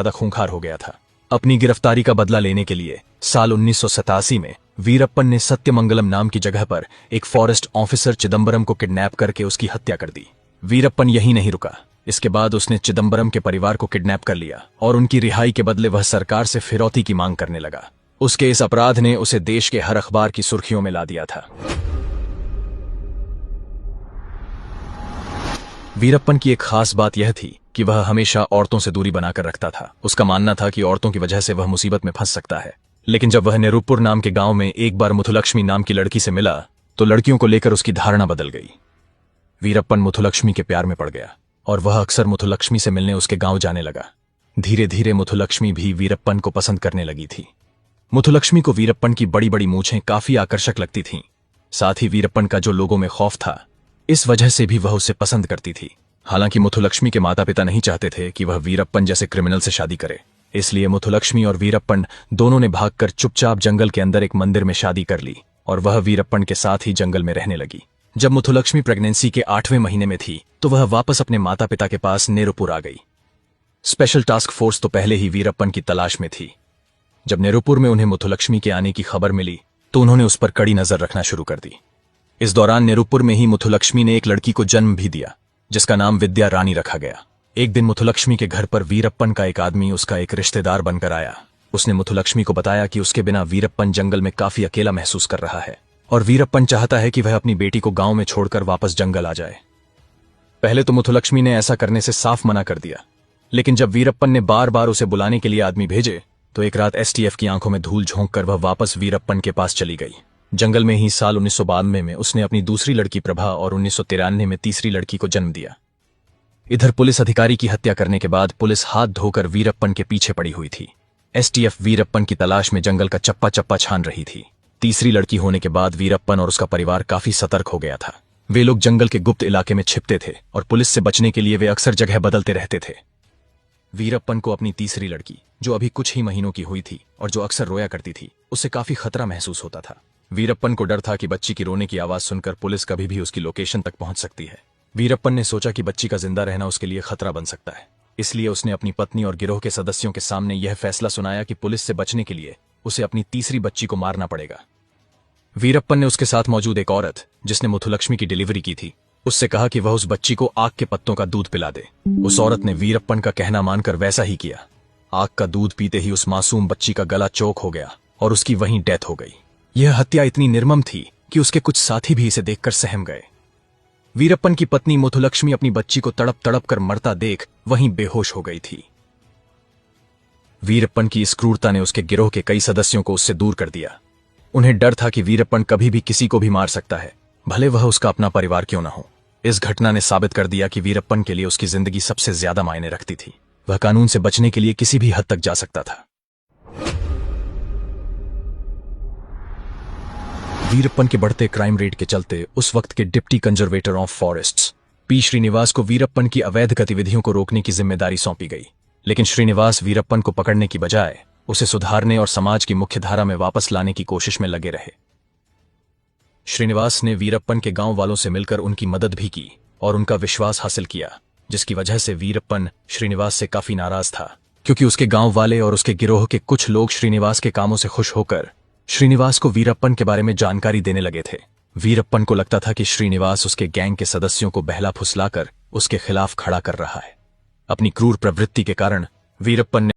ज्यादा खूंखार हो गया था। अपनी गिरफ्तारी का बदला लेने के लिए साल 1987 में वीरप्पन ने सत्यमंगलम नाम की जगह पर एक फॉरेस्ट ऑफिसर चिदंबरम को किडनैप करके उसकी हत्या कर दी। वीरप्पन यही नहीं रुका, इसके बाद उसने चिदंबरम के परिवार को किडनैप कर लिया और उनकी रिहाई के बदले वह सरकार से फिरौती की मांग करने लगा। उसके इस अपराध ने उसे देश के हर अखबार की सुर्खियों में ला दिया था। वीरप्पन की एक खास बात यह थी कि वह हमेशा औरतों से दूरी बनाकर रखता था। उसका मानना था कि औरतों की वजह से वह मुसीबत में फंस सकता है। लेकिन जब वह निरुपुर नाम के गांव में एक बार मुथुलक्ष्मी नाम की लड़की से मिला तो लड़कियों को लेकर उसकी धारणा बदल गई। वीरप्पन मुथुलक्ष्मी के प्यार में पड़ गया और वह अक्सर मुथुलक्ष्मी से मिलने उसके गांव जाने लगा। धीरे धीरे मुथुलक्ष्मी भी वीरप्पन को पसंद करने लगी थी। मुथुलक्ष्मी को वीरप्पन की बड़ी बड़ी मूछें काफी आकर्षक लगती थीं। साथ ही वीरप्पन का जो लोगों में खौफ था, इस वजह से भी वह उसे पसंद करती थी। हालांकि मुथुलक्ष्मी के माता पिता नहीं चाहते थे कि वह वीरप्पन जैसे क्रिमिनल से शादी करे, इसलिए मुथुलक्ष्मी और वीरप्पन दोनों ने भागकर चुपचाप जंगल के अंदर एक मंदिर में शादी कर ली और वह वीरप्पन के साथ ही जंगल में रहने लगी। जब मुथुलक्ष्मी प्रेगनेंसी के 8वें महीने में थी तो वह वापस अपने माता पिता के पास नेरुपुर आ गई। स्पेशल टास्क फोर्स तो पहले ही वीरप्पन की तलाश में थी। जब नेरुपुर में उन्हें मुथुलक्ष्मी के आने की खबर मिली तो उन्होंने उस पर कड़ी नजर रखना शुरू कर दी। इस दौरान नेरुपुर में ही मुथुलक्ष्मी ने एक लड़की को जन्म भी दिया जिसका नाम विद्या रानी रखा गया। एक दिन मुथुलक्ष्मी के घर पर वीरप्पन का एक आदमी उसका एक रिश्तेदार बनकर आया। उसने मुथुलक्ष्मी को बताया कि उसके बिना वीरप्पन जंगल में काफी अकेला महसूस कर रहा है और वीरप्पन चाहता है कि वह अपनी बेटी को गांव में छोड़कर वापस जंगल आ जाए। पहले तो मुथुलक्ष्मी ने ऐसा करने से साफ मना कर दिया, लेकिन जब वीरप्पन ने बार बार उसे बुलाने के लिए आदमी भेजे तो एक रात एसटीएफ की आंखों में धूल झोंककर वह वापस वीरप्पन के पास चली गई। जंगल में ही साल 1992 में उसने अपनी दूसरी लड़की प्रभा और 1993 में तीसरी लड़की को जन्म दिया। इधर पुलिस अधिकारी की हत्या करने के बाद पुलिस हाथ धोकर वीरप्पन के पीछे पड़ी हुई थी। एसटीएफ वीरप्पन की तलाश में जंगल का चप्पा चप्पा छान रही थी। तीसरी लड़की होने के बाद वीरप्पन और उसका परिवार काफी सतर्क हो गया था। वे लोग जंगल के गुप्त इलाके में छिपते थे और पुलिस से बचने के लिए वे अक्सर जगह बदलते रहते थे। वीरप्पन को अपनी तीसरी लड़की, जो अभी कुछ ही महीनों की हुई थी और जो अक्सर रोया करती थी, उससे काफी खतरा महसूस होता था। वीरप्पन को डर था कि बच्ची की रोने की आवाज सुनकर पुलिस कभी भी उसकी लोकेशन तक पहुंच सकती है। वीरप्पन ने सोचा कि बच्ची का जिंदा रहना उसके लिए खतरा बन सकता है, इसलिए उसने अपनी पत्नी और गिरोह के सदस्यों के सामने यह फैसला सुनाया कि पुलिस से बचने के लिए उसे अपनी तीसरी बच्ची को मारना पड़ेगा। वीरप्पन ने उसके साथ मौजूद एक औरत, जिसने मुथुलक्ष्मी की डिलीवरी की थी, उससे कहा कि वह उस बच्ची को आग के पत्तों का दूध पिला दे। उस औरत ने वीरप्पन का कहना मानकर वैसा ही किया। आग का दूध पीते ही उस मासूम बच्ची का गला चौक हो गया और उसकी वहीं डेथ हो गई। यह हत्या इतनी निर्मम थी कि उसके कुछ साथी भी इसे देखकर सहम गए। वीरप्पन की पत्नी मुथुलक्ष्मी अपनी बच्ची को तड़प तड़प कर मरता देख वहीं बेहोश हो गई थी। वीरप्पन की इस क्रूरता ने उसके गिरोह के कई सदस्यों को उससे दूर कर दिया। उन्हें डर था कि वीरप्पन कभी भी किसी को भी मार सकता है, भले वह उसका अपना परिवार क्यों न हो। इस घटना ने साबित कर दिया कि वीरप्पन के लिए उसकी जिंदगी सबसे ज्यादा मायने रखती थी। वह कानून से बचने के लिए किसी भी हद तक जा सकता था। वीरप्पन के बढ़ते क्राइम रेट के चलते उस वक्त के deputy conservator of forests P Srinivas को वीरप्पन की अवैध गतिविधियों को रोकने की जिम्मेदारी सौंपी गई। लेकिन श्रीनिवास वीरप्पन को पकड़ने की बजाय उसे सुधारने और समाज की मुख्य धारा में वापस लाने की कोशिश में लगे रहे। श्रीनिवास ने वीरप्पन के गांव वालों से मिलकर उनकी मदद भी की और उनका विश्वास हासिल किया, जिसकी वजह से वीरप्पन श्रीनिवास से काफी नाराज था, क्योंकि उसके गांव वाले और उसके गिरोह के कुछ लोग श्रीनिवास के कामों से खुश होकर श्रीनिवास को वीरप्पन के बारे में जानकारी देने लगे थे। वीरप्पन को लगता था कि श्रीनिवास उसके गैंग के सदस्यों को बहला फुसलाकर उसके खिलाफ खड़ा कर रहा है। अपनी क्रूर प्रवृत्ति के कारण वीरप्पन ने